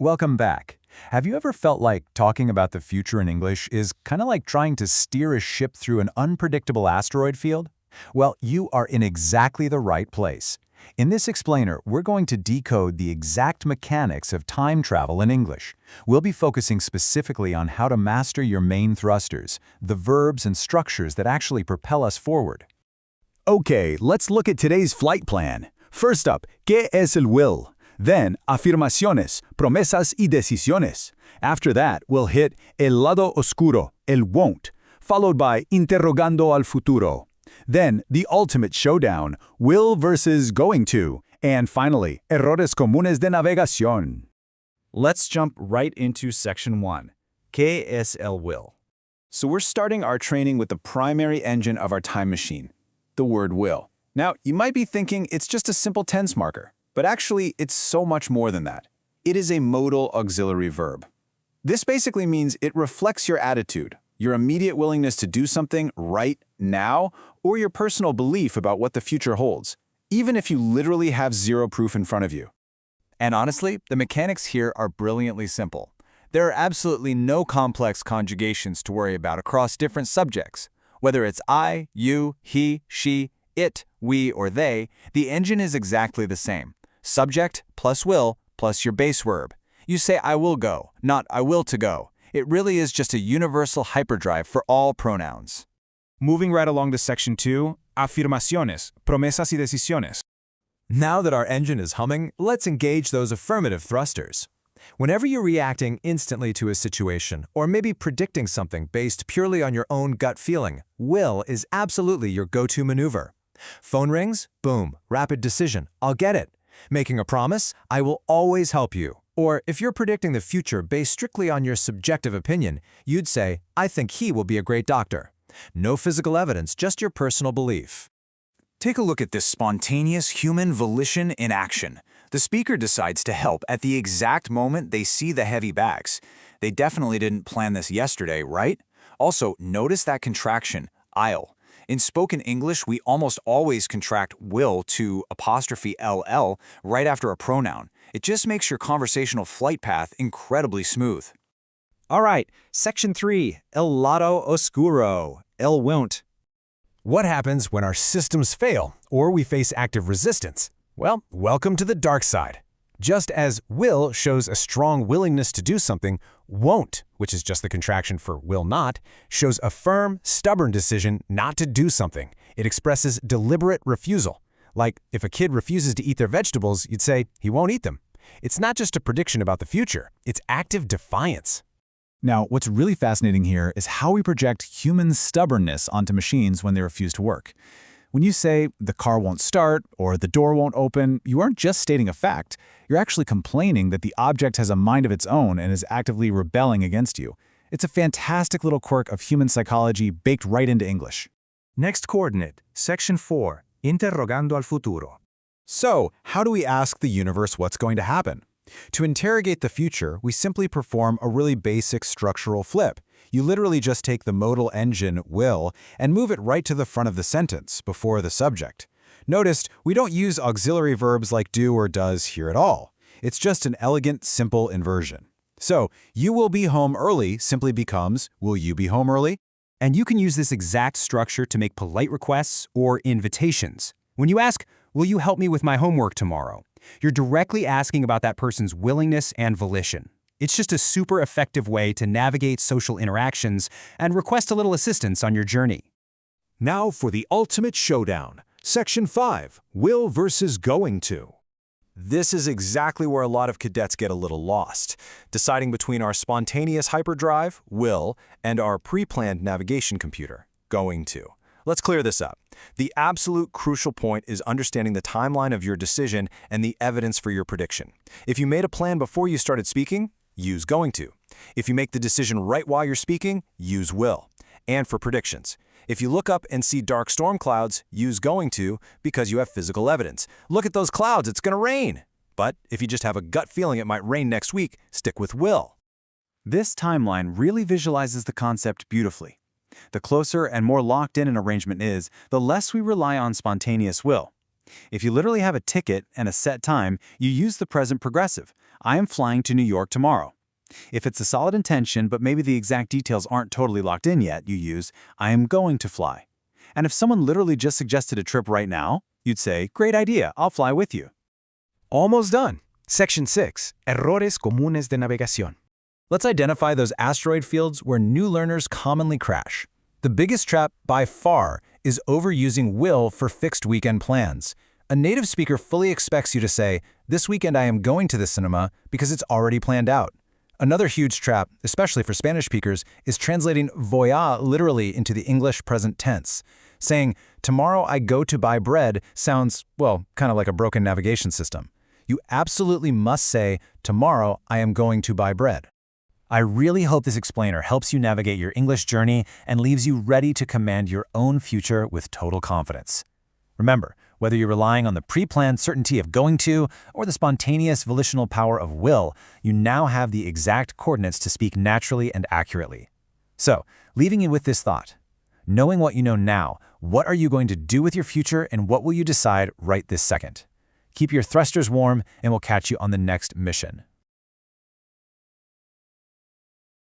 Welcome back. Have you ever felt like talking about the future in English is kind of like trying to steer a ship through an unpredictable asteroid field? Well, you are in exactly the right place. In this explainer, we're going to decode the exact mechanics of time travel in English. We'll be focusing specifically on how to master your main thrusters, the verbs and structures that actually propel us forward. Okay, let's look at today's flight plan. First up, ¿qué es el will? Then, afirmaciones, promesas y decisiones. After that, we'll hit el lado oscuro, el won't, followed by interrogando al futuro. Then, the ultimate showdown, will versus going to. And finally, errores comunes de navegación. Let's jump right into Section 1. ¿Qué es el will? So we're starting our training with the primary engine of our time machine, the word will. Now, you might be thinking it's just a simple tense marker, but actually it's so much more than that. It is a modal auxiliary verb. This basically means it reflects your attitude, your immediate willingness to do something right now, or your personal belief about what the future holds, even if you literally have zero proof in front of you. And honestly, the mechanics here are brilliantly simple. There are absolutely no complex conjugations to worry about across different subjects. Whether it's I, you, he, she, it, we, or they, the engine is exactly the same. Subject plus will plus your base verb. You say I will go, not I will to go. It really is just a universal hyperdrive for all pronouns. Moving right along to Section 2, afirmaciones, promesas y decisiones. Now that our engine is humming, let's engage those affirmative thrusters. Whenever you're reacting instantly to a situation, or maybe predicting something based purely on your own gut feeling, will is absolutely your go-to maneuver. Phone rings? Boom, rapid decision, I'll get it. Making a promise? I will always help you. Or if you're predicting the future based strictly on your subjective opinion, you'd say, I think he will be a great doctor. No physical evidence, just your personal belief. Take a look at this spontaneous human volition in action. The speaker decides to help at the exact moment they see the heavy bags. They definitely didn't plan this yesterday, right? Also, notice that contraction, I'll. In spoken English, we almost always contract will to apostrophe LL right after a pronoun. It just makes your conversational flight path incredibly smooth. All right, Section 3, el lado oscuro, el won't. What happens when our systems fail or we face active resistance? Well, welcome to the dark side. Just as will shows a strong willingness to do something, won't, which is just the contraction for will not, shows a firm, stubborn decision not to do something. It expresses deliberate refusal. Like, if a kid refuses to eat their vegetables, you'd say he won't eat them. It's not just a prediction about the future, it's active defiance. Now, what's really fascinating here is how we project human stubbornness onto machines when they refuse to work. When you say the car won't start or the door won't open, you aren't just stating a fact. You're actually complaining that the object has a mind of its own and is actively rebelling against you. It's a fantastic little quirk of human psychology baked right into English. Next coordinate, Section 4, interrogando al futuro. So, how do we ask the universe what's going to happen? To interrogate the future, we simply perform a really basic structural flip. You literally just take the modal engine, will, and move it right to the front of the sentence, before the subject. Notice, we don't use auxiliary verbs like do or does here at all. It's just an elegant, simple inversion. So, you will be home early simply becomes, will you be home early? And you can use this exact structure to make polite requests or invitations. When you ask, will you help me with my homework tomorrow? You're directly asking about that person's willingness and volition. It's just a super effective way to navigate social interactions and request a little assistance on your journey. Now for the ultimate showdown. Section 5, will versus going to. This is exactly where a lot of cadets get a little lost, deciding between our spontaneous hyperdrive, will, and our pre-planned navigation computer, going to. Let's clear this up. The absolute crucial point is understanding the timeline of your decision and the evidence for your prediction. If you made a plan before you started speaking, use going to. If you make the decision right while you're speaking, use will. And for predictions, if you look up and see dark storm clouds, use going to because you have physical evidence. Look at those clouds, it's going to rain. But if you just have a gut feeling it might rain next week, stick with will. This timeline really visualizes the concept beautifully. The closer and more locked in an arrangement is, the less we rely on spontaneous will. If you literally have a ticket and a set time, you use the present progressive. I am flying to New York tomorrow. If it's a solid intention, but maybe the exact details aren't totally locked in yet, you use I am going to fly. And if someone literally just suggested a trip right now, you'd say, great idea, I'll fly with you. Almost done. Section 6. Errores comunes de navegación. Let's identify those asteroid fields where new learners commonly crash. The biggest trap, by far, is overusing will for fixed weekend plans. A native speaker fully expects you to say, this weekend I am going to the cinema because it's already planned out. Another huge trap, especially for Spanish speakers, is translating voy a literally into the English present tense. Saying, tomorrow I go to buy bread sounds, well, kind of like a broken navigation system. You absolutely must say, tomorrow I am going to buy bread. I really hope this explainer helps you navigate your English journey and leaves you ready to command your own future with total confidence. Remember, whether you're relying on the pre-planned certainty of going to or the spontaneous volitional power of will, you now have the exact coordinates to speak naturally and accurately. So, leaving you with this thought. Knowing what you know now, what are you going to do with your future and what will you decide right this second? Keep your thrusters warm and we'll catch you on the next mission.